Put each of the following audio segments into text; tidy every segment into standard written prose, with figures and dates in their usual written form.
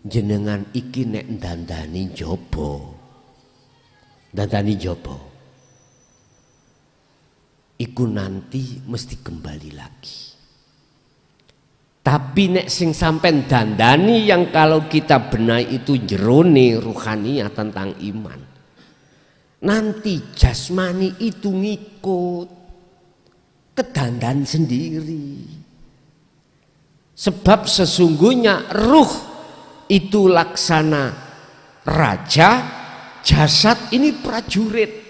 jenengan iki nek dandani njaba. Dandani njaba. Iku nanti mesti kembali lagi. Tapi nek sing sampean dandani yang kalau kita benahi itu jerone ruhaniyah tentang iman. Nanti jasmani itu ngikut kedandan sendiri. Sebab sesungguhnya ruh itu laksana raja, jasad ini prajurit.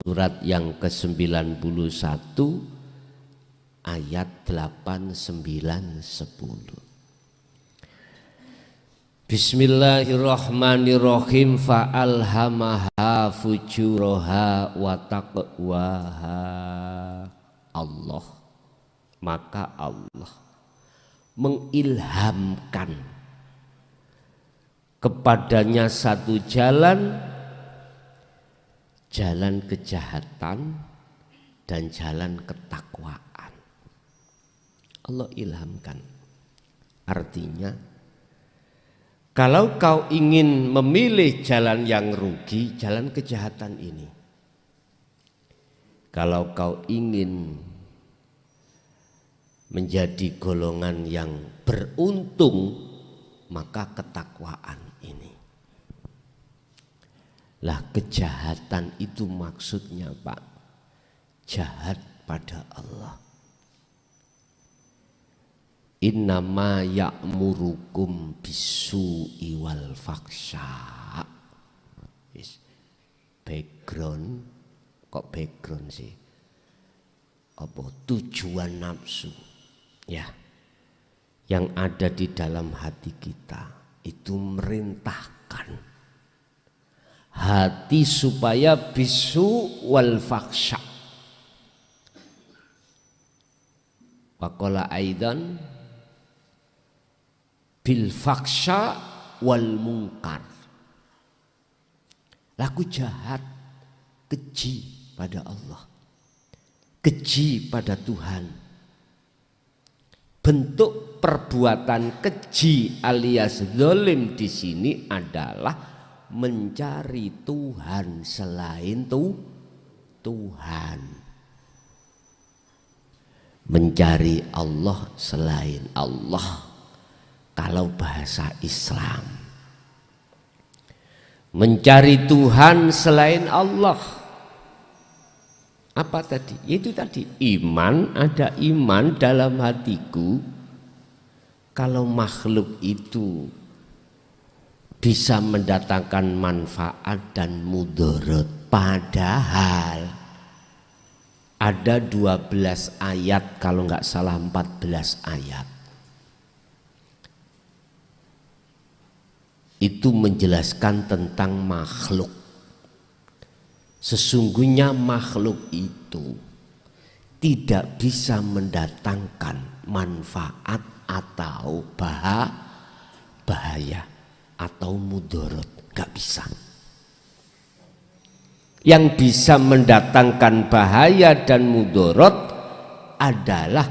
Surat yang ke-91 ayat 8, 9, 10. Bismillahirrahmanirrahim. Fa'alhamaha fujuraha wa taqwaha. Allah, maka Allah mengilhamkan kepadanya satu jalan kejahatan dan jalan ketakwaan. Allah ilhamkan. Artinya, kalau kau ingin memilih jalan yang rugi, jalan kejahatan ini. Kalau kau ingin menjadi golongan yang beruntung, maka ketakwaan ini. Lah kejahatan itu maksudnya Pak, jahat pada Allah. Innama ya'murukum bisu'i wal faksha. Background, kok background sih? Apa tujuan nafsu? Ya, yang ada di dalam hati kita itu merintahkan hati supaya bisu wal faksha. Waqala aidan bil faksha wal munkar. Laku jahat, keji pada Allah, keji pada Tuhan. Bentuk perbuatan keji alias zalim di sini adalah mencari Tuhan selain Tuhan, mencari Allah selain Allah. Kalau bahasa Islam, mencari Tuhan selain Allah. Apa tadi? Itu tadi iman, ada iman dalam hatiku. Kalau makhluk itu bisa mendatangkan manfaat dan mudarat, padahal ada 12 ayat, kalau nggak salah 14 ayat itu menjelaskan tentang makhluk. Sesungguhnya makhluk itu tidak bisa mendatangkan manfaat atau bahaya atau mudarat, gak bisa. Yang bisa mendatangkan bahaya dan mudarat adalah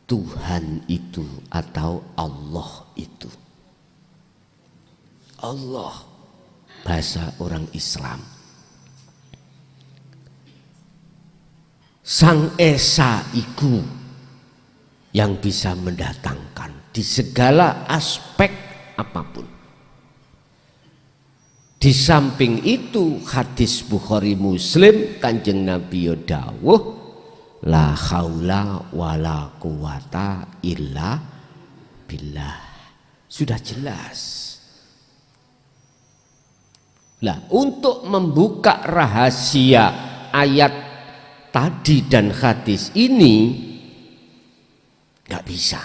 Tuhan itu atau Allah itu. Allah, bahasa orang Islam. Sang Esa iku yang bisa mendatangkan di segala aspek apapun. Di samping itu hadis Bukhari Muslim, Kanjeng Nabi dawuh, la haula wala quwata illa billah. Sudah jelas. Lah, untuk membuka rahasia ayat tadi dan hadis ini gak bisa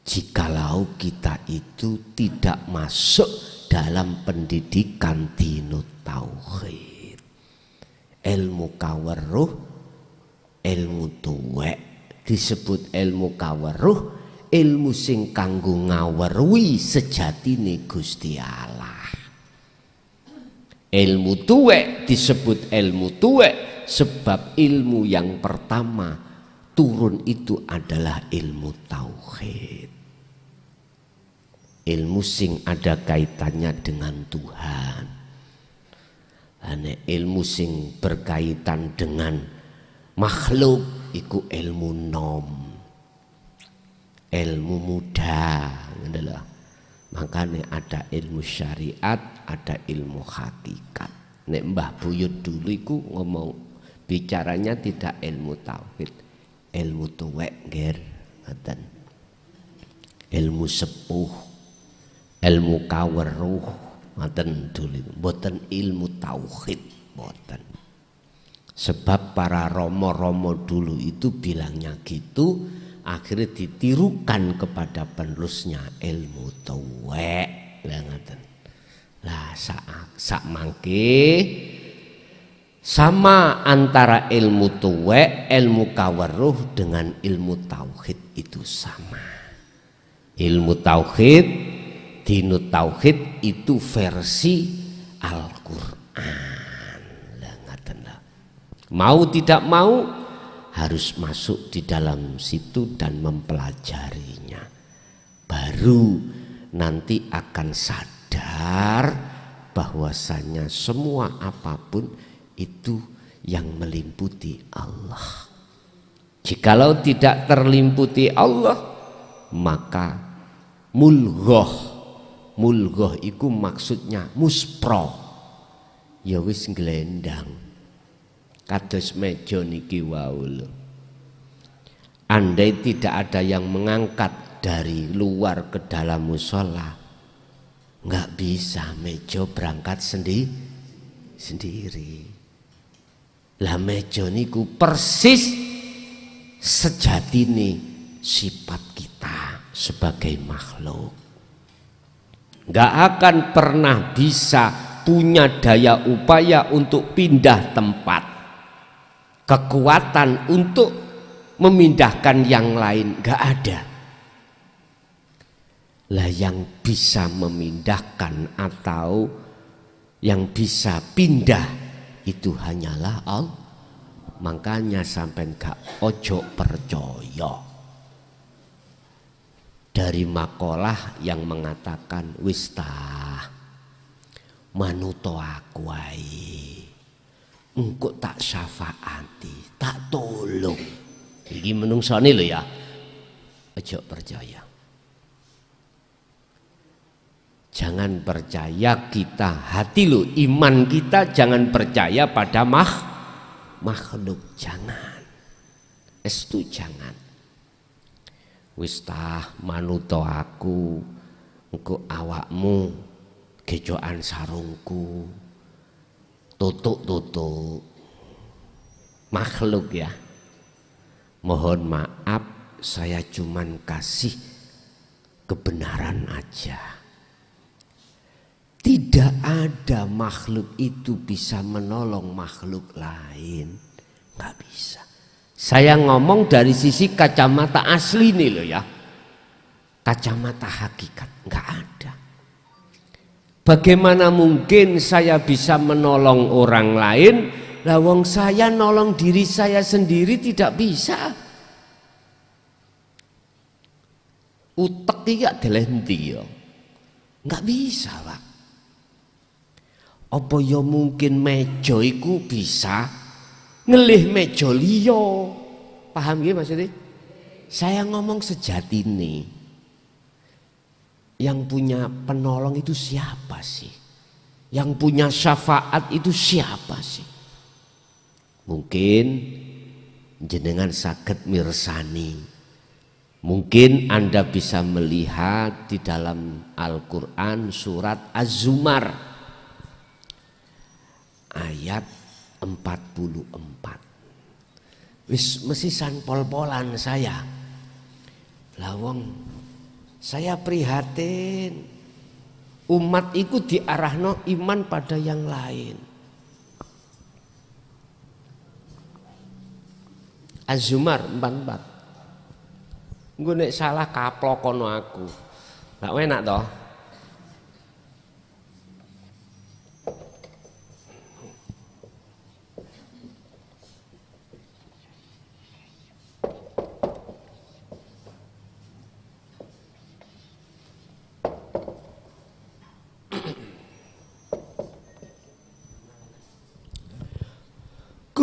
jikalau kita itu tidak masuk dalam pendidikan dinut tauhid, ilmu kaweruh, ilmu tuwek. Disebut ilmu kaweruh, ilmu sing kanggo ngaweruhi sejatine Gusti Allah. Ilmu tuwek disebut ilmu tuwek sebab ilmu yang pertama turun itu adalah ilmu tauhid. Ilmu sing ada kaitannya dengan Tuhan. Ane ilmu sing berkaitan dengan makhluk iku ilmu nom. Ilmu muda, adalah makanya ada ilmu syariat, ada ilmu hakikat. Nek Mbah Buyut dulu iku ngomong bicaranya tidak ilmu tauhid, ilmu tuwek ger, ngoten. Ilmu sepuh, ilmu kaweruh, ngoten dulu. Mboten ilmu tauhid, mboten. Sebab para romo-romo dulu itu bilangnya gitu, akhirnya ditirukan kepada penerusnya ilmu tuwek. Lah sak mangke sama antara ilmu tuwek, ilmu kaweruh dengan ilmu tauhid itu sama. Ilmu tauhid, dinu tauhid itu versi Al-Qur'an. Lah ngaten lah. Mau tidak mau harus masuk di dalam situ dan mempelajarinya. Baru nanti akan sadar bahwasanya semua apapun itu yang melimputi Allah. Jikalau tidak terlimputi Allah, maka mulghoh. Mulghoh itu maksudnya muspro. Ya wis glendang. Kados meja niki wau lho. Andai tidak ada yang mengangkat dari luar ke dalam musola, nggak bisa meja berangkat sendiri. Lah meja niku persis sejatine sifat kita sebagai makhluk. Nggak akan pernah bisa punya daya upaya untuk pindah tempat, kekuatan untuk memindahkan yang lain, nggak ada. Lah yang bisa memindahkan atau yang bisa pindah itu hanyalah Allah. Makanya sampai gak ojo percaya dari makalah yang mengatakan wistah manuto aku wae engko tak syafaati, tak tolong. Iki menungsane lho ya. Ojo percaya. Jangan percaya kita hati lo, iman kita jangan percaya pada makhluk, jangan. Estu jangan. Wis tah manuto aku, engko awakmu gejokan sarungku. Tutuk makhluk ya. Mohon maaf, saya cuman kasih kebenaran aja. Tidak ada makhluk itu bisa menolong makhluk lain, nggak bisa. Saya ngomong dari sisi kacamata asli nih loh ya, kacamata hakikat nggak ada. Bagaimana mungkin saya bisa menolong orang lain? Lawang saya nolong diri saya sendiri tidak bisa. Utek iki gak delenti ya, nggak bisa Pak. Apa ya mungkin meja iku bisa ngelih meja liya? Paham nggih maksudnya? Saya ngomong sejatine. Yang punya penolong itu siapa sih? Yang punya syafaat itu siapa sih? Mungkin jenengan saged mirsani. Mungkin Anda bisa melihat di dalam Al-Qur'an surat Az-Zumar ayat 44. Wis mesisan pol-polan saya. Lawang saya prihatin umat itu diarahno iman pada yang lain. Az-Zumar 44. Engko nek salah kaplokono aku. Gak enak toh?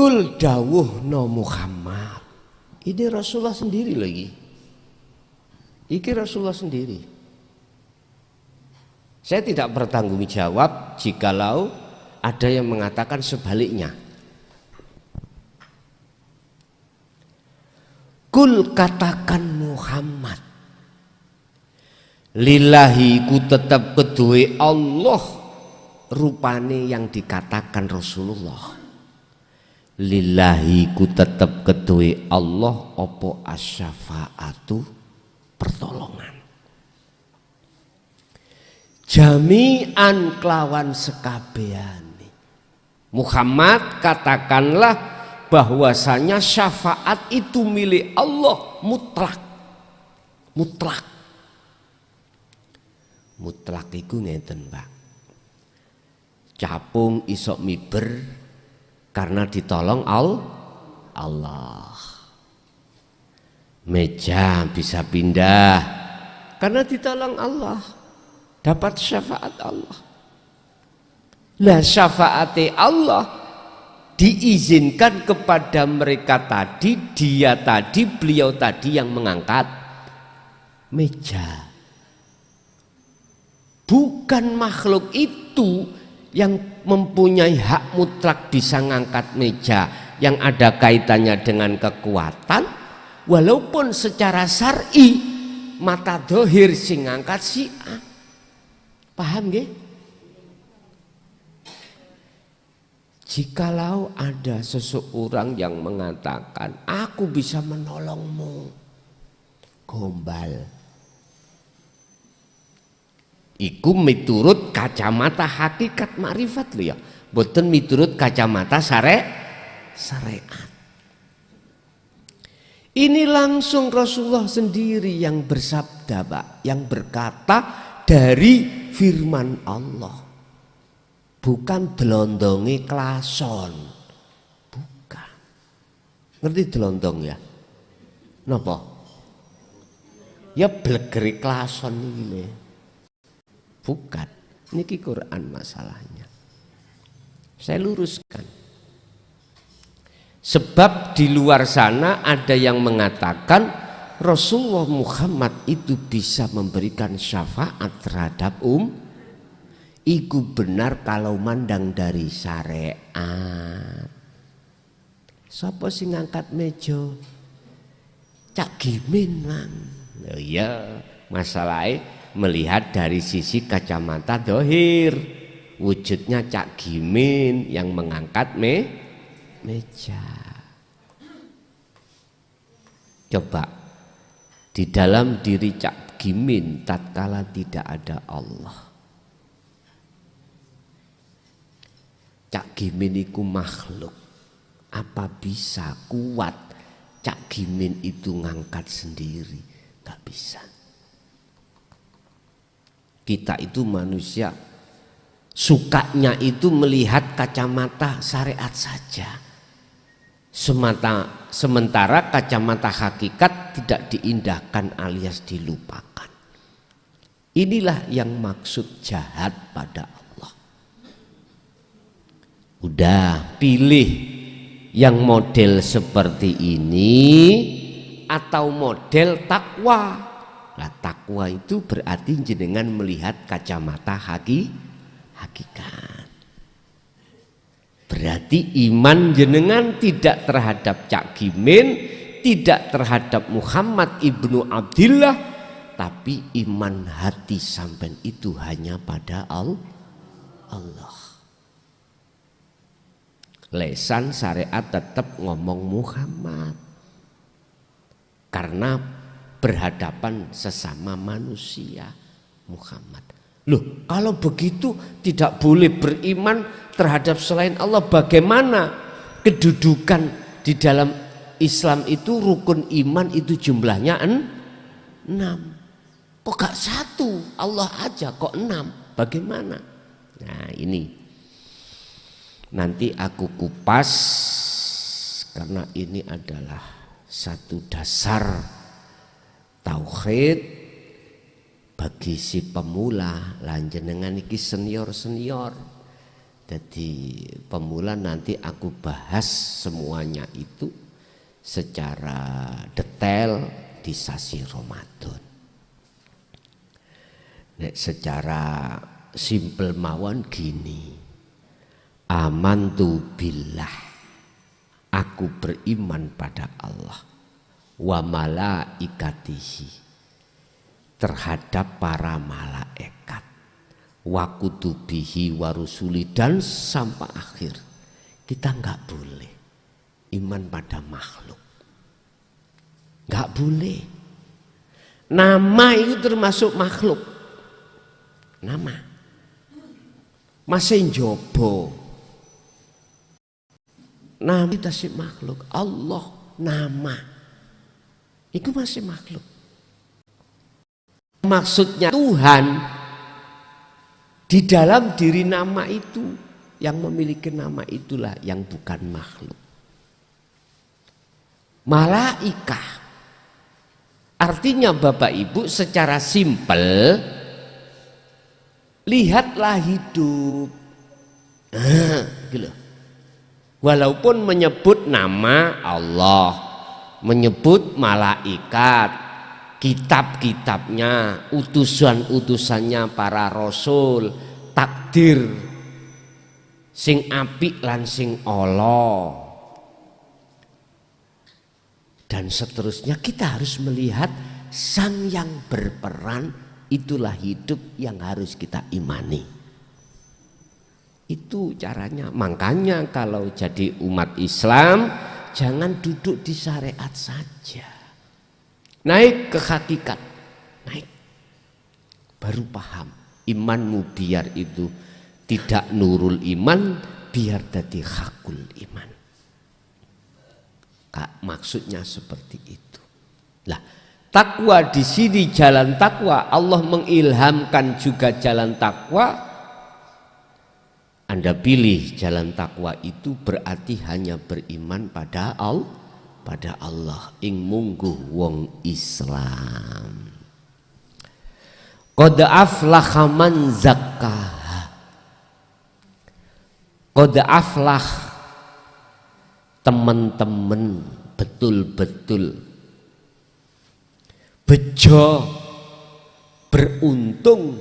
Kul dawuhna Muhammad. Ini Rasulullah sendiri lagi. Iki Rasulullah sendiri. Saya tidak bertanggung jawab jikalau ada yang mengatakan sebaliknya. Kul katakan Muhammad, lillahi ku tetap kedue Allah, rupane yang dikatakan Rasulullah. Lillahi ku tetap kedue Allah opo asyafaatu pertolongan. Jami'an kelawan sekabehane. Muhammad katakanlah bahwasanya syafaat itu milik Allah mutlak. Mutlak. Mutlak iku ngeten, Pak. Capung isok miber karena ditolong Allah. Meja bisa pindah karena ditolong Allah. Dapat syafaat Allah. Lah syafaati Allah diizinkan kepada mereka tadi, dia tadi, beliau tadi yang mengangkat meja. Bukan makhluk itu yang mempunyai hak mutlak bisa ngangkat meja yang ada kaitannya dengan kekuatan, walaupun secara syar'i mata dohir sing ngangkat si A. Paham nggih? Jikalau ada seseorang yang mengatakan aku bisa menolongmu, gombal, iku miturut kacamata hakikat makrifat lho ya, boten miturut kacamata syariat. Ini langsung Rasulullah sendiri yang bersabda, Pak, yang berkata dari firman Allah. Bukan delondongi klason. Bukan. Ngerti delondong ya? Napa? Ya blegeri klason ini. Bukan. Niki Quran masalahnya. Saya luruskan. Sebab di luar sana ada yang mengatakan Rasulullah Muhammad itu bisa memberikan syafaat terhadap iku benar kalau mandang dari syariat. Sapa sing ngangkat meja? Cak Gimin, Mang. Oh iya, masalahnya melihat dari sisi kacamata dohir. Wujudnya Cak Gimin yang mengangkat meja. Coba di dalam diri Cak Gimin tatkala tidak ada Allah. Cak Gimin itu makhluk. Apa bisa kuat Cak Gimin itu ngangkat sendiri? Gak bisa. Kita itu manusia sukanya itu melihat kacamata syariat saja. Sementara kacamata hakikat tidak diindahkan alias dilupakan. Inilah yang maksud jahat pada Allah. Udah pilih yang model seperti ini atau model takwa. Nah, takwa itu berarti jenengan melihat kacamata hakikat. Berarti iman jenengan tidak terhadap Cak Gimin, tidak terhadap Muhammad ibnu Abdillah, tapi iman hati sampean itu hanya pada Allah. Lesan syariat tetap ngomong Muhammad karena berhadapan sesama manusia Muhammad. Loh, kalau begitu tidak boleh beriman terhadap selain Allah. Bagaimana kedudukan di dalam Islam itu? Rukun iman itu jumlahnya 6. Kok gak 1? Allah aja kok 6? Bagaimana? Nah ini nanti aku kupas karena ini adalah satu dasar tauhid bagi si pemula. Lan jenengan iki senior Jadi pemula nanti aku bahas semuanya itu secara detail di sasi Ramadan. Nek secara simpel mawon gini, amantu billah, aku beriman pada Allah, wa malaikatihi, terhadap para malaikat, wa kutubihi wa rusuli, dan sampai akhir. Kita nggak boleh iman pada makhluk, nggak boleh. Nama itu termasuk makhluk. Nama masih jobo, nama itu masih makhluk. Allah nama itu masih makhluk. Maksudnya Tuhan di dalam diri nama itu, yang memiliki nama itulah yang bukan makhluk. Malaikah artinya Bapak Ibu secara simpel, lihatlah hidup. Gitu. Walaupun menyebut nama Allah, menyebut malaikat, kitab-kitabnya, utusan-utusannya para rasul, takdir sing apik lan sing ala, dan seterusnya, kita harus melihat sang yang berperan. Itulah hidup yang harus kita imani. Itu caranya. Makanya kalau jadi umat Islam, jangan duduk di syariat saja. Naik ke hakikat. Naik. Baru paham. Imanmu biar itu tidak nurul iman, biar jadi hakul iman. Maksudnya seperti itu. Lah, takwa di sini jalan takwa, Allah mengilhamkan juga jalan takwa. Anda pilih jalan takwa itu berarti hanya beriman pada Allah, ing mungguh wong Islam. Qad aflaha man zakkaha. Qad aflah, teman-teman betul-betul bejo beruntung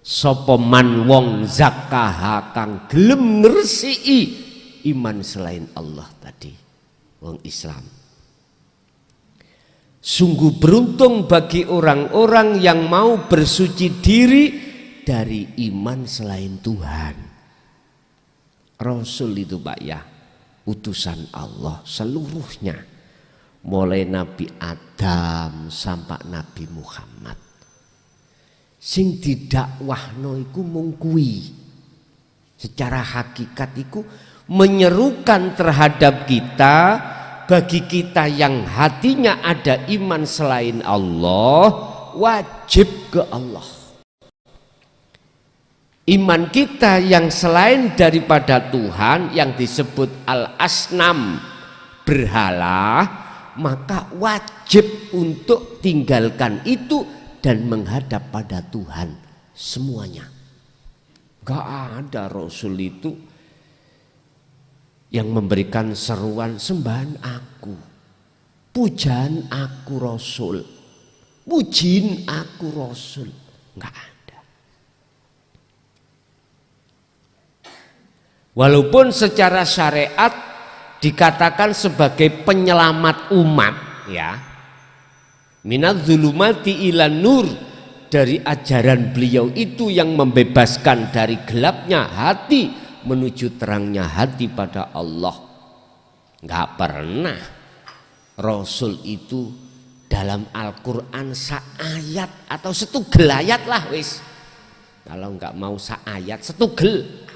sapa man wong zakaha kang gelem ngresiki iman selain Allah tadi, wong Islam. Sungguh beruntung bagi orang-orang yang mau bersuci diri dari iman selain Tuhan. Rasul itu Pak ya, utusan Allah seluruhnya, mulai Nabi Adam sampai Nabi Muhammad. Sing didakwahno iku mung kuwi. Secara hakikat iku menyerukan terhadap kita, bagi kita yang hatinya ada iman selain Allah, wajib ke Allah. Iman kita yang selain daripada Tuhan, yang disebut al-asnam, berhala, maka wajib untuk tinggalkan itu dan menghadap pada Tuhan semuanya. Gak ada Rasul itu yang memberikan seruan sembahan aku, pujaan aku Rasul, pujiin aku Rasul. Gak ada. Walaupun secara syariat dikatakan sebagai penyelamat umat, ya, minadz zulumati ilan nur, dari ajaran beliau itu yang membebaskan dari gelapnya hati menuju terangnya hati pada Allah. Nggak pernah Rasul itu dalam Al-Quran seayat atau setugel ayat lah wis. Kalau nggak mau seayat setugel,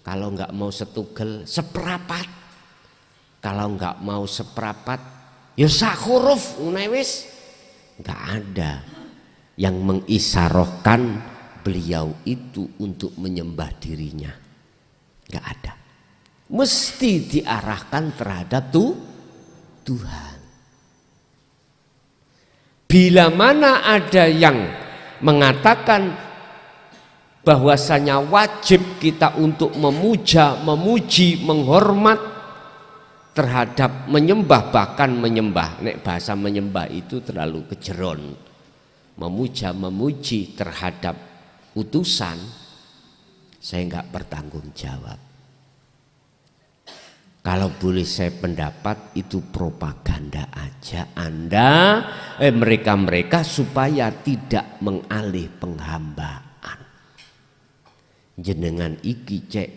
kalau nggak mau setugel seperapat, kalau nggak mau seperapat ya sak huruf wis. Nggak ada yang mengisarohkan beliau itu untuk menyembah dirinya. Nggak ada. Mesti diarahkan terhadap Tuhan. Bila mana ada yang mengatakan bahwasanya wajib kita untuk memuja, memuji, menghormat terhadap menyembah, bahkan menyembah. Nek bahasa menyembah itu terlalu kejeron. Memuja, memuji terhadap utusan, saya enggak bertanggung jawab. Kalau boleh saya pendapat itu propaganda aja mereka supaya tidak mengalih penghambaan. Jenengan iki cek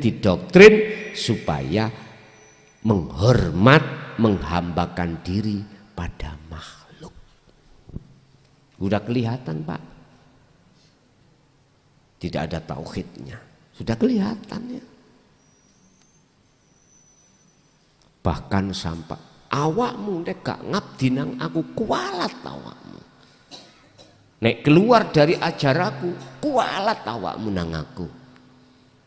didoktrin supaya menghormat, menghambakan diri pada makhluk. Sudah kelihatan Pak, tidak ada tauhidnya, sudah kelihatan ya. Bahkan sampai awakmu nek gak ngabdi nang aku, kualat awakmu. Nek keluar dari ajaranku, kualat awakmu nang aku.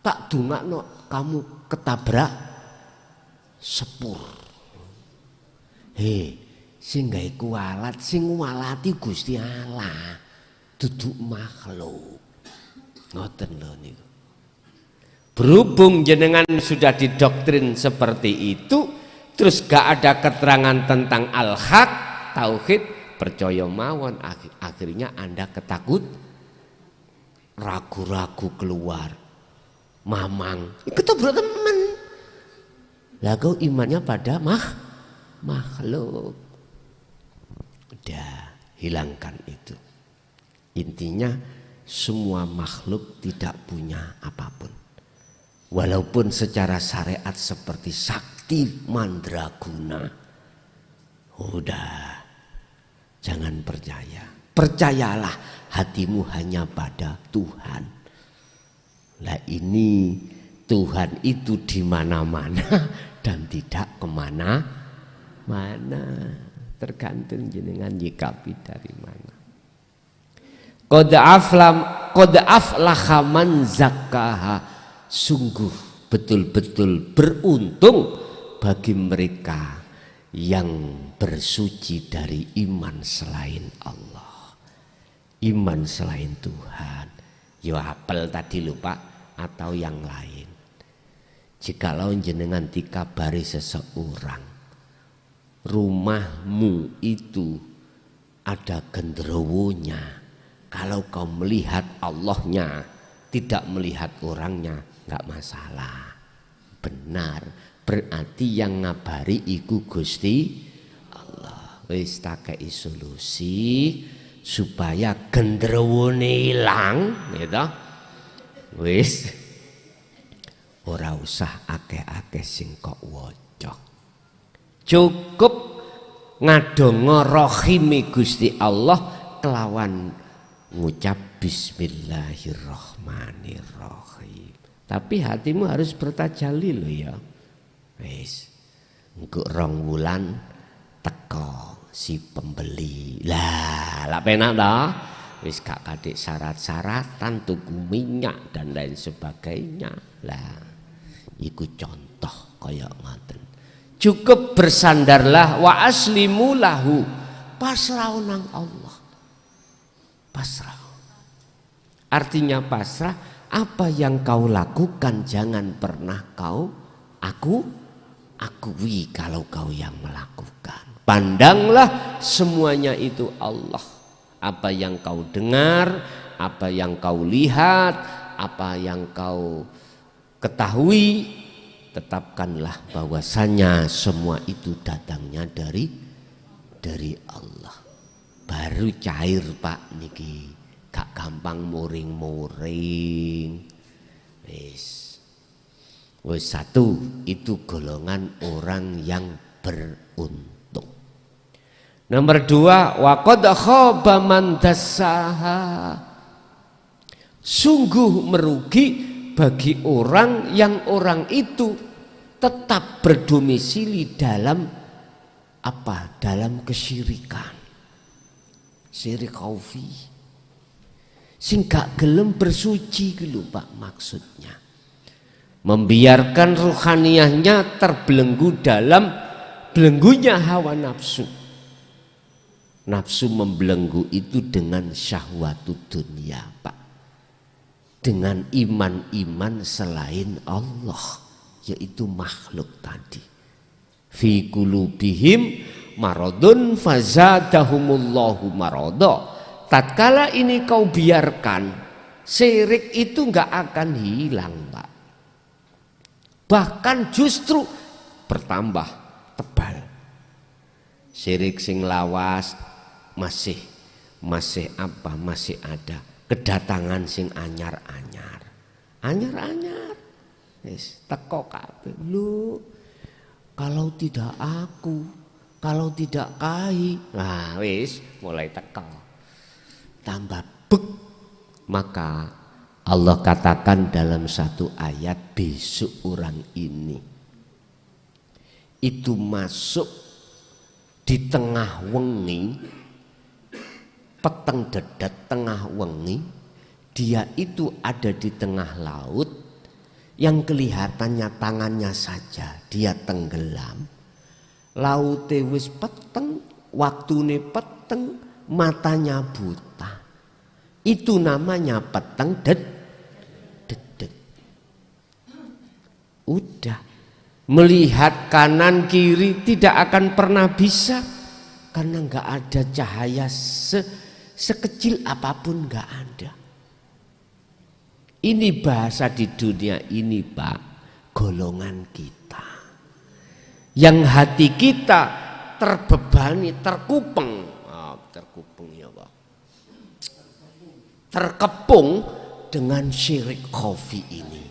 Tak dungakno kamu ketabrak sepur. Sing gawe kualat, sing ngualati Gusti Allah, duduk makhluk. Ngoten lho niku. Berhubung jenengan sudah didoktrin seperti itu, terus gak ada keterangan tentang al-haq, tauhid, percaya mawon, akhirnya Anda ketakut, ragu-ragu keluar, mamang, ketabrak teman. Lah kau imannya pada makhluk. Udah, hilangkan itu. Intinya semua makhluk tidak punya apapun. Walaupun secara syariat seperti sakti mandraguna, udah jangan percaya. Percayalah hatimu hanya pada Tuhan. Lah ini Tuhan itu di mana-mana dan tidak kemana-mana. Tergantung jenengan nyikapi dari mana. Qad aflaha man zakkaha. Sungguh betul-betul beruntung bagi mereka yang bersuci dari iman selain Allah, iman selain Tuhan. Ya apel tadi lupa atau yang lain. Jikalau jenengan dikabari seseorang, rumahmu itu ada genderuwonya, kalau kau melihat Allahnya, tidak melihat orangnya, nggak masalah, benar. Berarti yang ngabari iku Gusti Allah. Wis tak kei solusi supaya gendrowone ilang, gitu. Wis ora usah akeh-akeh sing kok waca. Cukup ngadonga rahime Gusti Allah kelawan ngucap bismillahirrahmanirrahim. Tapi hatimu harus bertajalli loh ya. Wis. Engko rong wulan teko si pembeli. Lah penak toh? Wis gak kadek syarat-syaratan tuku minyak dan lain sebagainya. Lah iku contoh kaya ngoten. Cukup bersandarlah wa aslimu lahu. Pasrah nang Allah. Pasrah. Artinya pasrah. Apa yang kau lakukan jangan pernah kau akui kalau kau yang melakukan. Pandanglah semuanya itu Allah. Apa yang kau dengar, apa yang kau lihat, apa yang kau ketahui, tetapkanlah bahwasanya semua itu datangnya dari Allah. Baru cair Pak niki. Gak gampang muring-muring. Wis satu itu golongan orang yang beruntung. Nomor dua, wa qad khaba man dassaha. Sungguh merugi bagi orang yang orang itu tetap berdomisili dalam apa? Dalam kesyirikan. Syirik khafi. Sing gak gelem bersuci gitu Pak maksudnya. Membiarkan ruhaniyahnya terbelenggu dalam belenggunya hawa nafsu. Nafsu membelenggu itu dengan syahwatu dunia Pak. dengan iman-iman selain Allah, yaitu makhluk tadi. Fi qulubihim maradun fazadahumullahu marada. Tatkala ini kau biarkan, syirik itu nggak akan hilang, Pak. Bahkan justru bertambah tebal. Syirik sing lawas masih ada. Kedatangan sing anyar-anyar. Wis teko kabeh. Lho, kalau tidak aku, kalau tidak kai. Nah, wis mulai teko. Tambah bek. Maka Allah katakan dalam satu ayat, besok orang ini itu masuk di tengah wengi, peteng dedet tengah wengi, dia itu ada di tengah laut yang kelihatannya tangannya saja dia tenggelam. Laute wis peteng, waktune peteng, matanya buta. Itu namanya peteng dedet. Udah, melihat kanan kiri tidak akan pernah bisa, karena nggak ada cahaya sekecil apapun, nggak ada. Ini bahasa di dunia ini, Pak, golongan kita yang hati kita terbebani, terkupeng ya Pak, terkepung dengan syirik khafi ini.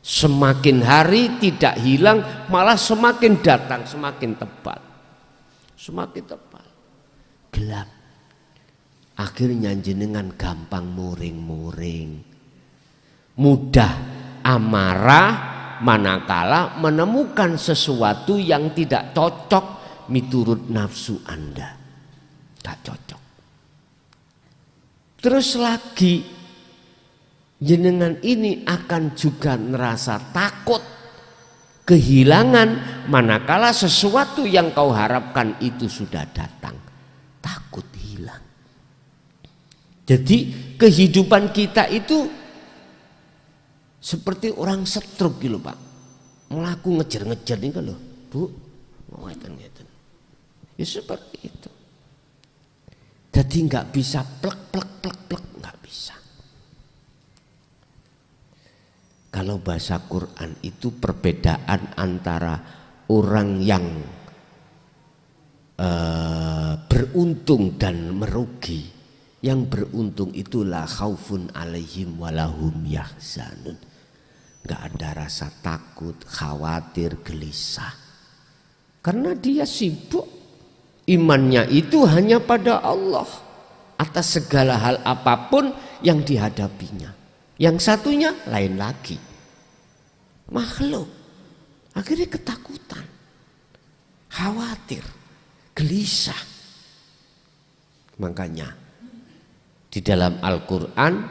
Semakin hari tidak hilang, malah semakin datang, semakin tebal, gelap. Akhirnya jenengan gampang muring-muring, mudah amarah manakala menemukan sesuatu yang tidak cocok miturut nafsu Anda, tak cocok. Terus lagi jenengan ini akan juga merasa takut kehilangan manakala sesuatu yang kau harapkan itu sudah datang, takut hilang. Jadi kehidupan kita itu seperti orang stroke gitu, Pak, melaku ngejar-ngejar nih kalau Bu, ngeten. Ya seperti itu. Jadi nggak bisa plek, nggak bisa. Kalau bahasa Quran itu perbedaan antara orang yang beruntung dan merugi. Yang beruntung itulah khaufun alaihim walahum yahzanun. Nggak ada rasa takut, khawatir, gelisah. Karena dia sibuk. Imannya itu hanya pada Allah atas segala hal apapun yang dihadapinya. Yang satunya lain lagi, makhluk. Akhirnya ketakutan, khawatir, gelisah. Makanya di dalam Al-Quran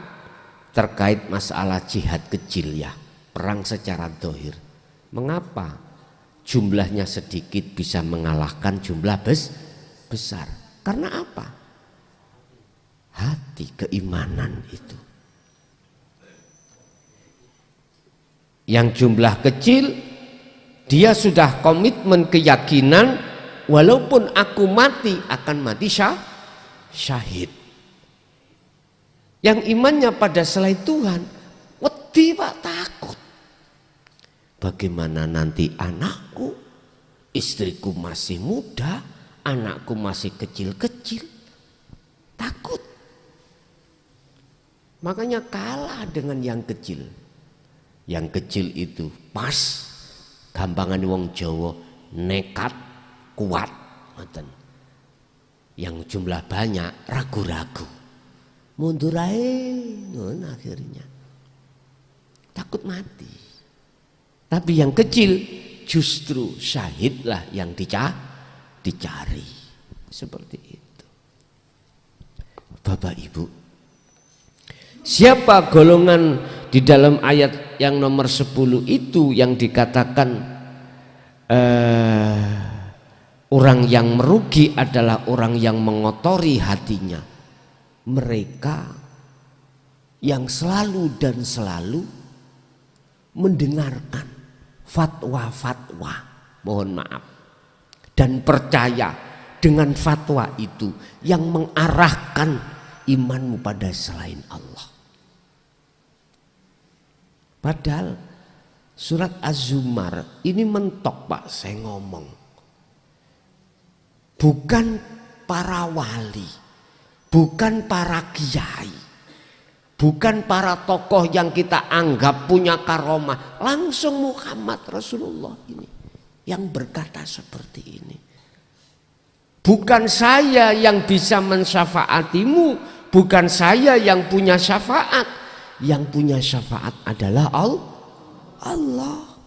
terkait masalah jihad kecil, ya, perang secara zahir. Mengapa jumlahnya sedikit bisa mengalahkan jumlah besar? Karena apa? Hati, keimanan itu. Yang jumlah kecil, dia sudah komitmen keyakinan, walaupun aku mati akan mati syahid. Yang imannya pada selain Tuhan, wedi, Pak, takut. Bagaimana nanti anakku, istriku masih muda, anakku masih kecil-kecil, takut. Makanya kalah dengan yang kecil. Yang kecil itu pas, gampangan wong Jawa, nekat, kuat. Yang jumlah banyak ragu-ragu, mundur aja, akhirnya takut mati. Tapi yang kecil justru syahidlah yang dicari. Seperti itu. Bapak Ibu, siapa golongan di dalam ayat yang nomor 10 itu yang dikatakan orang yang merugi adalah orang yang mengotori hatinya? Mereka yang selalu dan selalu mendengarkan fatwa-fatwa, mohon maaf, dan percaya dengan fatwa itu yang mengarahkan imanmu pada selain Allah. Padahal surat Az-Zumar ini mentok, Pak, saya ngomong. Bukan para wali, bukan para kiai, bukan para tokoh yang kita anggap punya karomah, langsung Muhammad Rasulullah ini yang berkata seperti ini. Bukan saya yang bisa mensyafaatimu, bukan saya yang punya syafaat. Yang punya syafaat adalah Allah.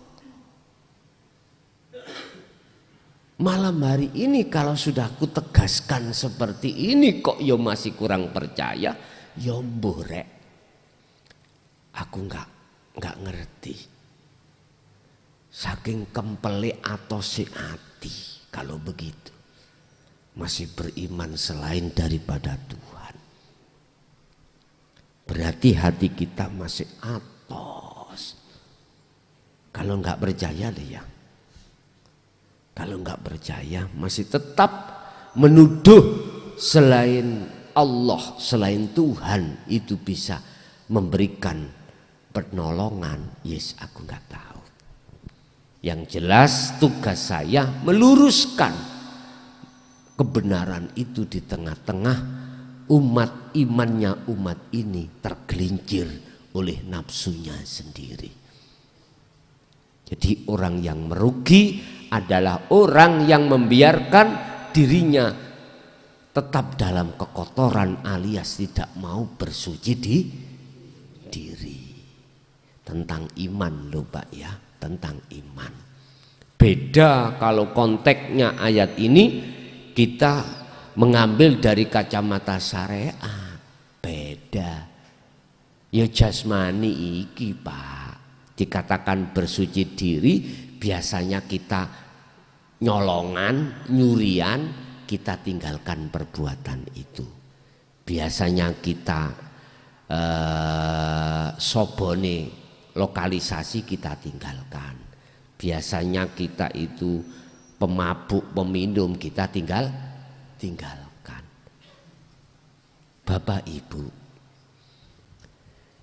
Malam hari ini kalau sudah aku tegaskan seperti ini kok yo masih kurang percaya, yo mborek. Aku nggak ngerti. Saking kempele atau si hati kalau begitu. Masih beriman selain daripada Tuhan. Berarti hati kita masih atos. Kalau nggak percaya deh ya. Kalau nggak percaya masih tetap menuduh selain Allah, selain Tuhan itu bisa memberikan pertolongan. Yes, aku nggak tahu. Yang jelas tugas saya meluruskan kebenaran itu di tengah-tengah umat imannya umat ini tergelincir oleh nafsunya sendiri. Jadi orang yang merugi adalah orang yang membiarkan dirinya tetap dalam kekotoran alias tidak mau bersuci di diri. Tentang iman loh Pak ya, tentang iman. Beda kalau konteksnya ayat ini kita mengambil dari kacamata syariat, beda. Ya jasmani iki Pak, dikatakan bersuci diri, biasanya kita nyolongan, nyurian, kita tinggalkan perbuatan itu. Biasanya kita sobone lokalisasi kita tinggalkan. Biasanya kita itu pemabuk, peminum kita tinggalkan. Bapak Ibu,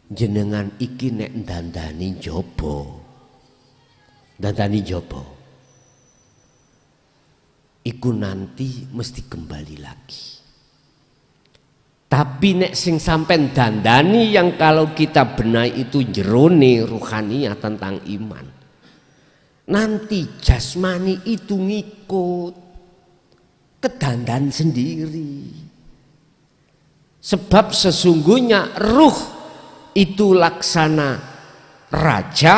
jenengan iki nek dandani jobo, iku nanti mesti kembali lagi. Tapi nek sing sampen dandani yang kalau kita benai itu jerone ruhaniah tentang iman, nanti jasmani itu ngikut kedandan sendiri. Sebab sesungguhnya ruh itu laksana raja,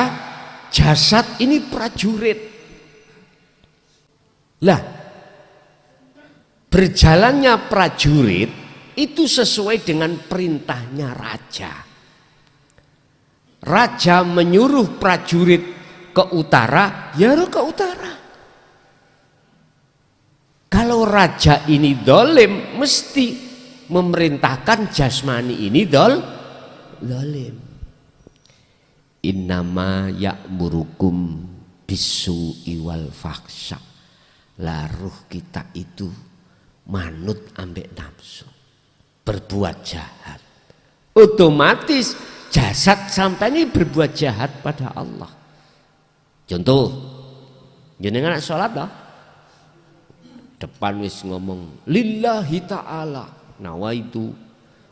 jasad ini prajurit. Lah, berjalannya prajurit itu sesuai dengan perintahnya raja. Raja menyuruh prajurit ke utara, ya ke utara. Kalau raja ini dolim, mesti memerintahkan jasmani ini dolim. Innama ya'murukum bisu'i wal fahsya. Laruh kita itu manut ambek nafsu, berbuat jahat. Otomatis jasad sampai ini berbuat jahat pada Allah. Contoh, jenengan sholat dah, depan wis ngomong lillahi ta'ala nawaitu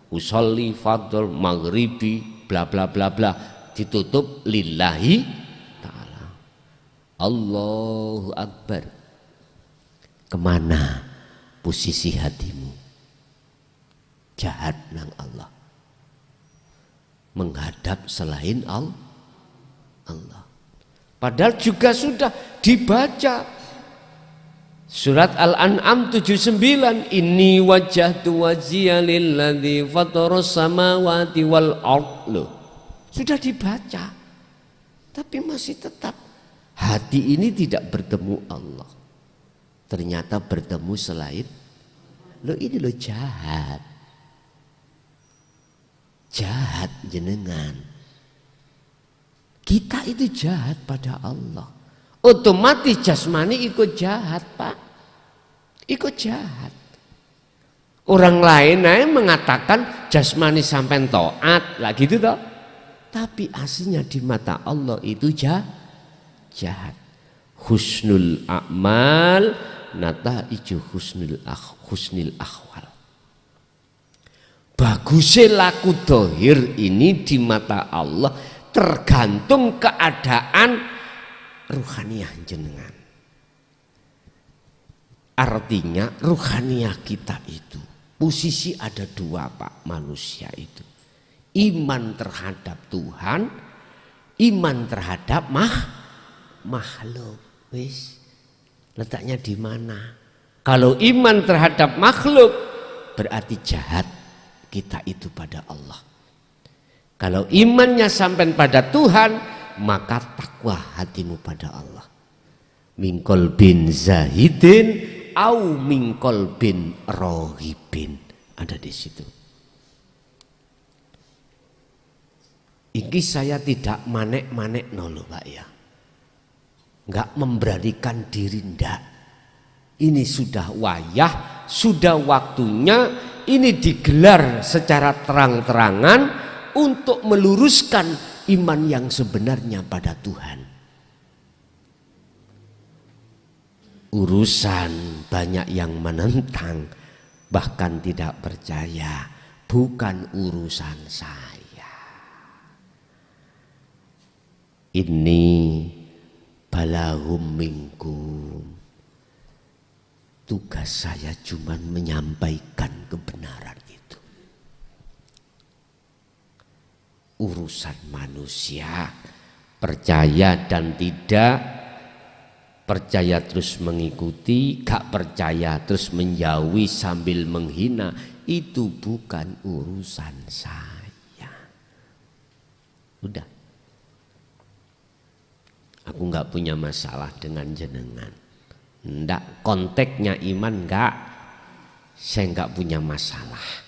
usolli fardhu maghribi bla bla bla bla, ditutup lillahi ta'ala. Allahu Akbar. Kemana posisi hatimu? Jahat nang Allah, menghadap selain Allah. Padahal juga sudah dibaca surat Al-An'am 79, inni wajjahtu wajhiya lilladzi fataras samawati wal ardh. Sudah dibaca, tapi masih tetap hati ini tidak bertemu Allah, ternyata bertemu selain. Ini jahat. jahat jenengan. Kita itu jahat pada Allah. Otomatis jasmani ikut jahat, Pak. Ikut jahat. Orang lain mengatakan jasmani sampai taat lah gitu toh. Tapi aslinya di mata Allah itu jahat. Husnul a'mal nataiju husnil akhwal. Bagusnya laku dohir ini di mata Allah tergantung keadaan ruhaniyah jenengan. Artinya ruhaniyah kita itu posisi ada dua, Pak, manusia itu. Iman terhadap Tuhan, iman terhadap makhluk. Wis, letaknya di mana? Kalau iman terhadap makhluk berarti jahat kita itu pada Allah. Kalau imannya sampai pada Tuhan, maka takwa hatimu pada Allah. Mingkol bin zahidin au mingkol bin rohibin, ada di situ. Ini saya tidak manek-manek nolo, Pak ya. Enggak memberanikan diri, ndak. Ini sudah wayah, sudah waktunya ini digelar secara terang-terangan untuk meluruskan iman yang sebenarnya pada Tuhan. Urusan banyak yang menentang, bahkan tidak percaya, bukan urusan saya. Ini balahum minkum. Tugas saya cuma menyampaikan kebenaran itu. Urusan manusia, percaya dan tidak, percaya terus mengikuti, gak percaya terus menjauhi sambil menghina, itu bukan urusan saya. Udah, aku gak punya masalah dengan jenengan. Ndak, konteksnya iman enggak, saya enggak punya masalah.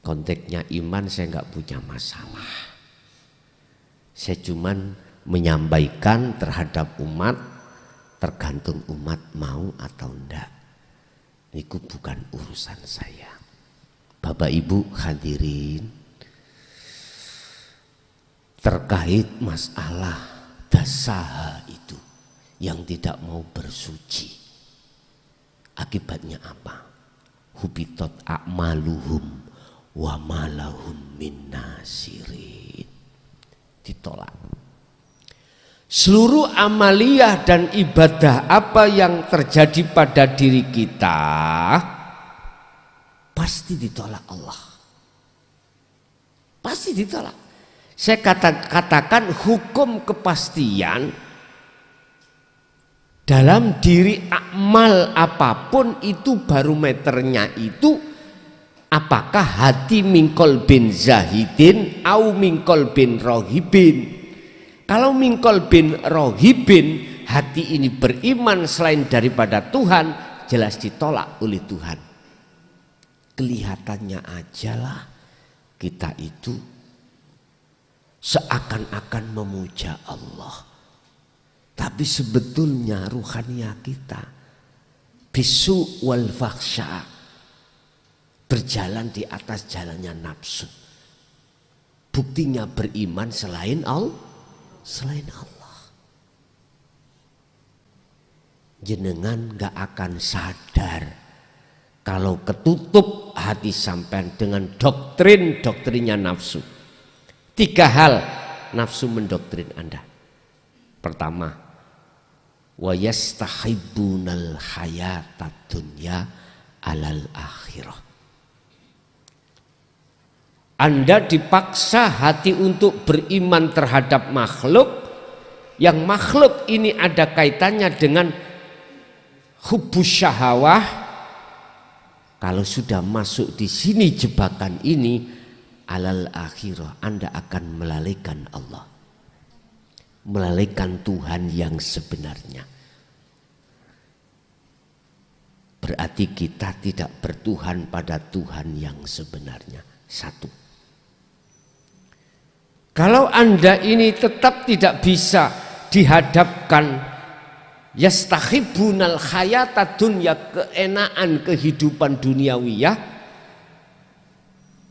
Konteksnya iman saya enggak punya masalah. Saya cuman menyampaikan terhadap umat, tergantung umat mau atau enggak. Itu bukan urusan saya. Bapak Ibu hadirin, terkait masalah dasaha itu yang tidak mau bersuci, akibatnya apa? Hubitot a'maluhum wa malahum min nasirin. Ditolak. Seluruh amaliyah dan ibadah apa yang terjadi pada diri kita pasti ditolak Allah. Pasti ditolak. Saya katakan hukum kepastian dalam diri amal apapun itu barometernya itu apakah hati mingkol bin zahidin au mingkol bin rohibin. Kalau mingkol bin rohibin, hati ini beriman selain daripada Tuhan, jelas ditolak oleh Tuhan. Kelihatannya ajalah kita itu seakan-akan memuja Allah, tapi sebetulnya ruhaniyah kita bisu wal fakhsya, berjalan di atas jalannya nafsu. Buktinya beriman selain Allah. Jenengan gak akan sadar kalau ketutup hati sampean dengan doktrinnya nafsu. 3 hal nafsu mendoktrin Anda. Pertama, wa yastahibbunal hayatad dunya alal akhirah. Anda dipaksa hati untuk beriman terhadap makhluk, yang makhluk ini ada kaitannya dengan hubbus syahawah. Kalau sudah masuk di sini jebakan ini, alal akhirah, Anda akan melalaikan Allah, melalaikan Tuhan yang sebenarnya. berarti kita tidak bertuhan pada Tuhan yang sebenarnya. Satu. Kalau Anda ini tetap tidak bisa dihadapkan yastakhibunal hayata dunya, keenaan kehidupan duniawiyah,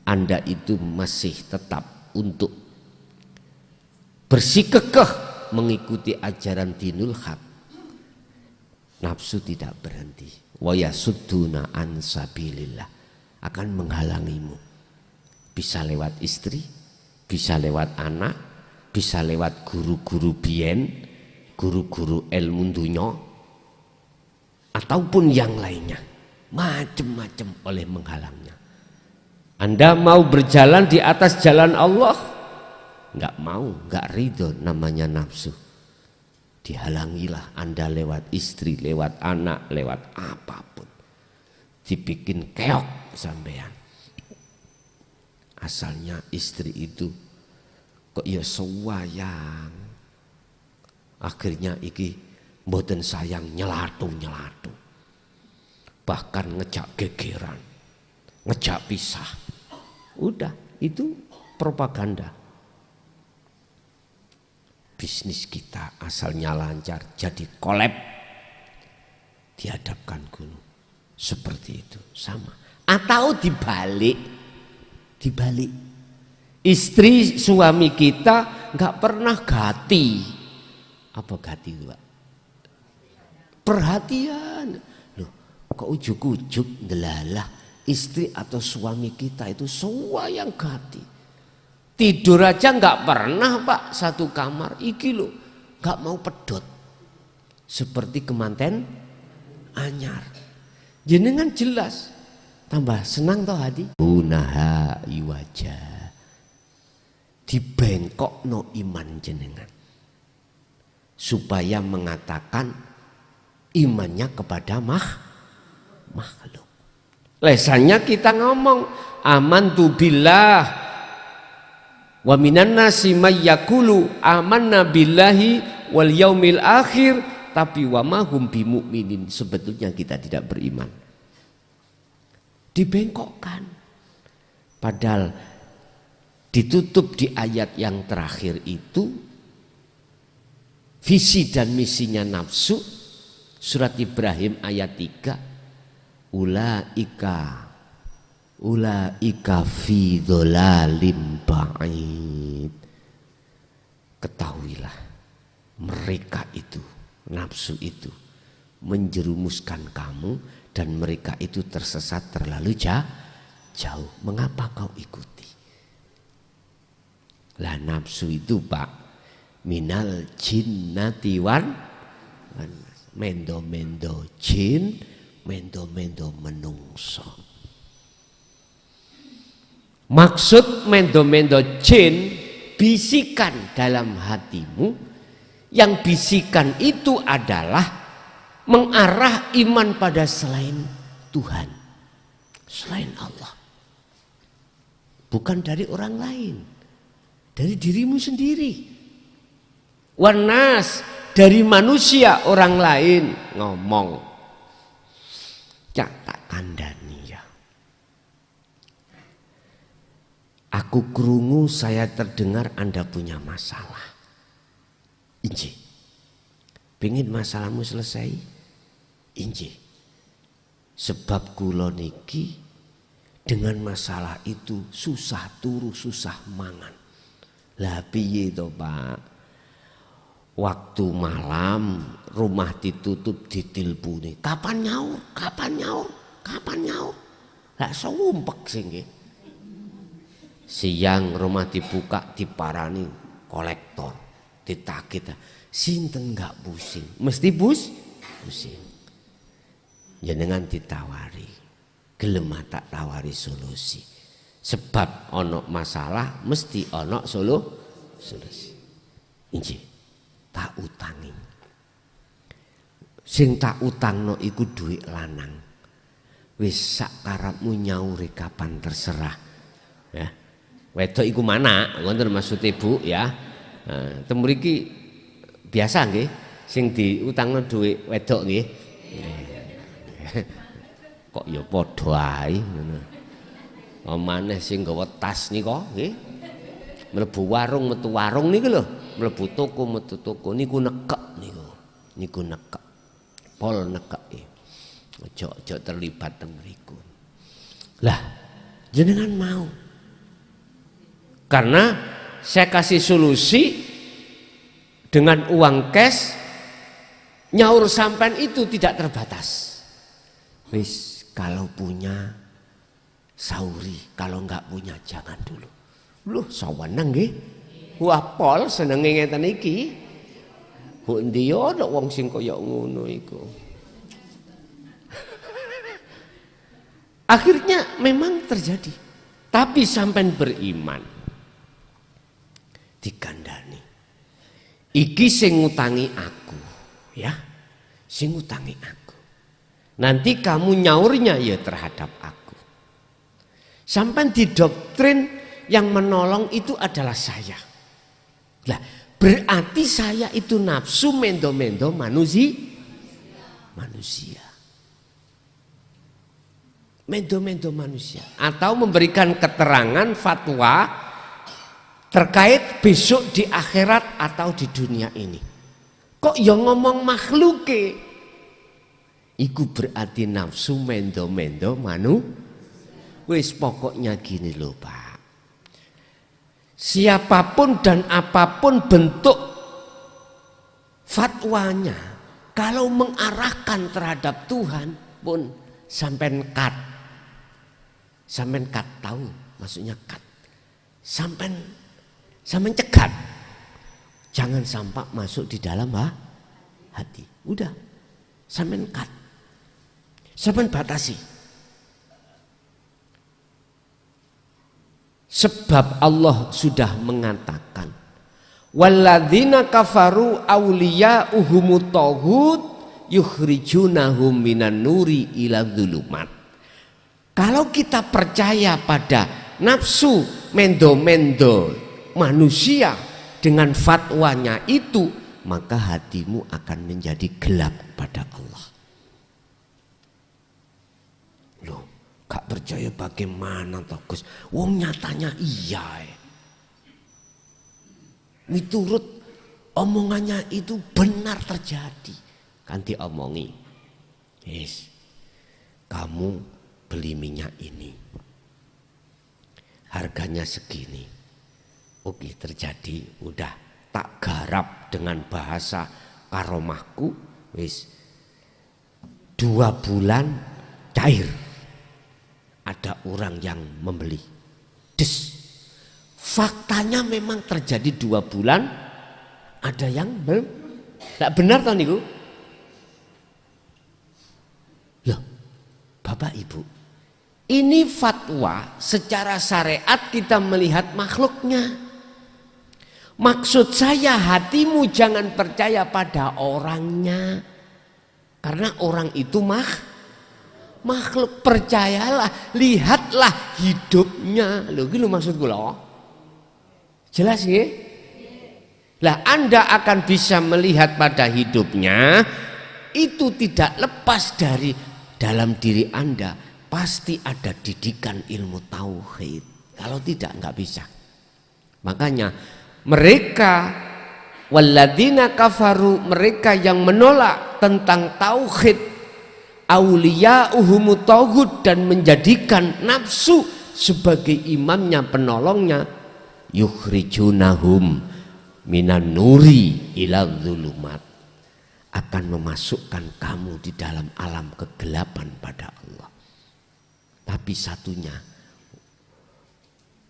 Anda itu masih tetap untuk bersikukuh mengikuti ajaran dinul haq. Nafsu tidak berhenti. Wa yasudduna an sabilillah, akan menghalangimu. Bisa lewat istri, bisa lewat anak, bisa lewat guru-guru biyen, guru-guru ilmu dunya, ataupun yang lainnya, macam-macam oleh menghalangnya. Anda mau berjalan di atas jalan Allah, nggak mau, nggak ridho, namanya nafsu. Dihalangilah Anda lewat istri, lewat anak, lewat apapun, dibikin keok sampean. Asalnya istri itu kok ya sewayang, akhirnya iki mboten sayang, nyelatu, bahkan ngejak gegeran, ngejak pisah. Udah, itu propaganda. Bisnis kita asalnya lancar, jadi kolab, dihadapkan gunung. Seperti itu, sama. Atau dibalik. Istri suami kita nggak pernah gati. Apa gati itu, Pak? Perhatian. Loh, kok ujuk-ujuk ndelalah istri atau suami kita itu yang gati. Tidur aja nggak pernah, Pak, satu kamar. Iki loh, nggak mau pedot. Seperti kemanten anyar. Jenengan jelas. Tambah senang toh hati. Unaha iwaja, dibengkok no iman jenengan, supaya mengatakan imannya kepada makhluk. Lesannya kita ngomong amantu billah wa minan nasi may yaqulu amanna billahi wal yaumil akhir, tapi wa ma hum bimu'minin, sebetulnya kita tidak beriman. Dibengkokkan, padahal ditutup di ayat yang terakhir itu visi dan misinya nafsu. Surat Ibrahim ayat 3, ulaika fi dhalalim ba'id. Ketahuilah, mereka itu, nafsu itu menjerumuskan kamu, dan mereka itu tersesat terlalu jauh. Mengapa kau ikuti? Lah nafsu itu, Pak, minal jinnati wan mendo jin, mendo menungso. Maksud mendo jin, bisikan dalam hatimu. Yang bisikan itu adalah mengarah iman pada selain Tuhan, selain Allah, bukan dari orang lain, dari dirimu sendiri. Wanas, dari manusia orang lain ngomong, cak tak kandani ya. Aku krungu, saya terdengar Anda punya masalah. Inji, pengen masalahmu selesai? Inji, sebab kula niki dengan masalah itu susah turu, susah mangan. Lah piye to, Pak? Waktu malam rumah ditutup, ditilpuni. Kapan nyaur? Lah sumpek sih nggih. Siang rumah dibuka, diparani kolektor, ditagih. Sinten nggak pusing? Mesti pusing. Jenengan ditawari, gelem tak tawari solusi. Sebab ono masalah mesti ono solusi. Inji, tak utangi. Sing tak utangno iku duit lanang. Wis sak karepmu nyauri kapan terserah. Ya. Wedok iku mana? Ngoten maksud Ibu ya. Nah, temu mriki biasa nggih sing diutangno duit wedok nggih. Kok ya padha ae ngono. Maneh sing nggawa tas nika nggih. Mlebu warung metu warung niku lho, mlebu toko metu toko niku nekek niku. Niku nekek. Pol nekeki. Ojo terlibat teng mriku. Lah, jenengan mau. Karena saya kasih solusi dengan uang cash, nyaur sampean itu tidak terbatas. Wis kalau punya sauri, kalau enggak punya jangan dulu. Loh saweneng nggih. Wah pol senenge ngeten iki. Kok ndi ana wong sing kaya ngono iku. Akhirnya memang terjadi. Tapi sampean beriman. Dikandani. Iki sing ngutangi aku, ya. Sing ngutangi aku. Nanti kamu nyaurnya ya terhadap aku. Sampean didoktrin yang menolong itu adalah saya. Lah, berarti saya itu nafsu mendo-mendo manusia. Mendo-mendo manusia. Atau memberikan keterangan fatwa terkait besok di akhirat atau di dunia ini. Kok ya ngomong makhluke? Iku berarti nafsu mendo-mendo Wis pokoknya gini loh Pak. Siapapun dan apapun bentuk fatwanya, kalau mengarahkan terhadap Tuhan pun sampean cut. Sampean cut tahu maksudnya cut. Sampean cegat. Jangan sampai masuk di dalam hati. Udah. Sampean cut. Sampean batasi. Sebab Allah sudah mengatakan walladzina kafaru awliya'uhumut taghut yukhrijunahum minan nuri ila dzulumat. Kalau kita percaya pada nafsu mendo-mendo manusia dengan fatwanya itu, maka hatimu akan menjadi gelap pada Allah. Loh, gak percaya bagaimana toh Gus? Wong nyatanya iya. Miturut omongannya itu benar terjadi. Kan diomongi. Yes. Kamu beli minyak ini. Harganya segini. Oke, terjadi, udah tak garap dengan bahasa karomahku, wis 2 bulan cair. Ada orang yang membeli. Des. Faktanya memang terjadi 2 bulan, ada yang belum. Tidak benar toh niku? Loh, Bapak Ibu, ini fatwa secara syariat kita melihat makhluknya. Maksud saya hatimu jangan percaya pada orangnya. Karena orang itu makhluk. Percayalah, lihatlah hidupnya. Loh gitu maksudku loh. Jelas ya? Lah Anda akan bisa melihat pada hidupnya. Itu tidak lepas dari dalam diri Anda. Pasti ada didikan ilmu tauhid. Kalau tidak nggak bisa. Makanya mereka walladzina kafaru, mereka yang menolak tentang tauhid, auliya'uhumut taghut, dan menjadikan nafsu sebagai imamnya, penolongnya, yukhrijunahum minan nuri ila dzulumat, akan memasukkan kamu di dalam alam kegelapan pada Allah. Tapi satunya,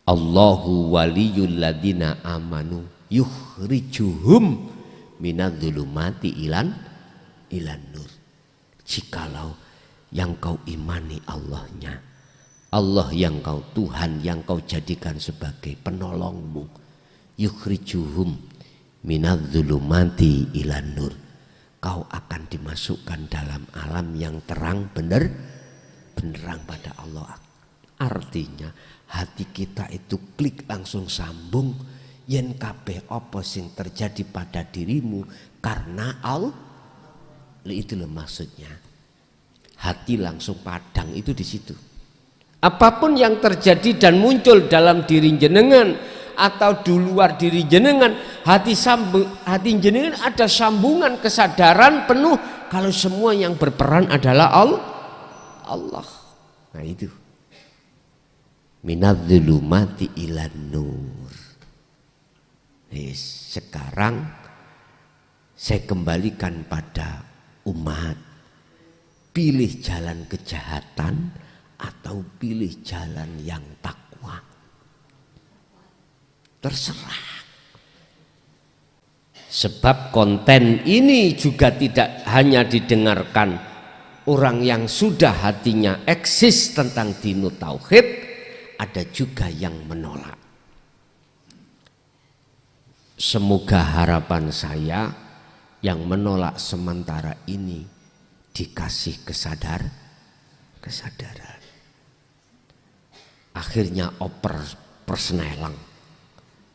Allahu waliyul ladina amanu yukhrijuhum minadz-dzulumati ilan nur. Jikalau yang kau imani Allahnya, Allah yang kau Tuhan yang kau jadikan sebagai penolongmu, yukhrijuhum minadz-dzulumati ilan nur, kau akan dimasukkan dalam alam yang terang benderang pada Allah. Artinya hati kita itu klik langsung sambung, yen kabeh apa sing terjadi pada dirimu karena Allah. Itu loh maksudnya. hati langsung padang, itu di situ. Apapun yang terjadi dan muncul dalam diri jenengan atau di luar diri jenengan, hati jenengan ada sambungan kesadaran penuh kalau semua yang berperan adalah Allah. Nah itu. Minadz-dzulumati ilan nur. Sekarang saya kembalikan pada umat, pilih jalan kejahatan atau pilih jalan yang takwa, terserah. Sebab konten ini juga tidak hanya didengarkan orang yang sudah hatinya eksis tentang dinut tauhid, ada juga yang menolak. Semoga harapan saya yang menolak sementara ini dikasih kesadaran. Akhirnya oper persnelang.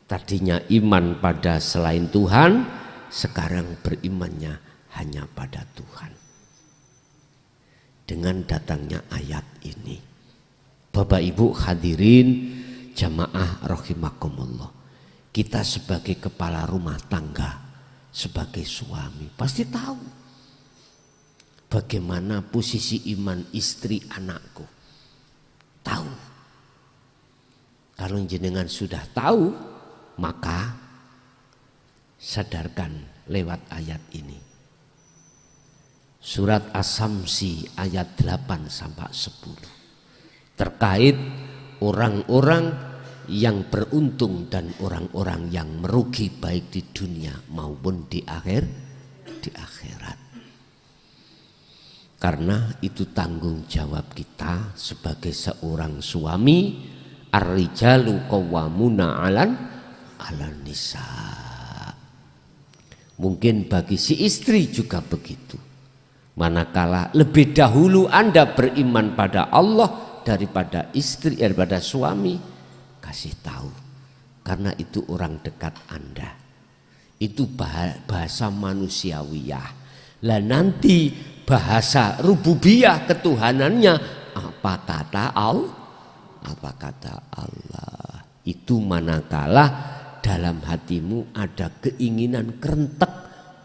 Tadinya iman pada selain Tuhan, sekarang berimannya hanya pada Tuhan. Dengan datangnya ayat ini, Bapak Ibu hadirin jamaah rahimakumullah, kita sebagai kepala rumah tangga, sebagai suami pasti tahu bagaimana posisi iman istri anakku. Tahu. Kalau jenengan sudah tahu, maka sadarkan lewat ayat ini. Surat As-Samsi ayat 8-10 terkait orang-orang yang beruntung dan orang-orang yang merugi baik di dunia maupun di akhirat. Karena itu tanggung jawab kita sebagai seorang suami. Ar-rijalu qawwamuna 'alan nisa. Mungkin bagi si istri juga begitu. Manakala lebih dahulu Anda beriman pada Allah daripada istri, daripada suami, kasih tahu, karena itu orang dekat Anda. Itu bahasa manusiawiyah. Lah nanti bahasa rububiyah ketuhanannya apa kata Allah. Itu manakala dalam hatimu ada keinginan kerentek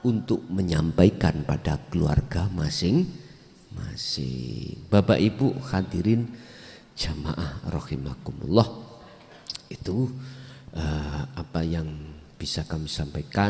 untuk menyampaikan pada keluarga masing-masing. Bapak Ibu hadirin jamaah rahimakumullah, itu apa yang bisa kami sampaikan.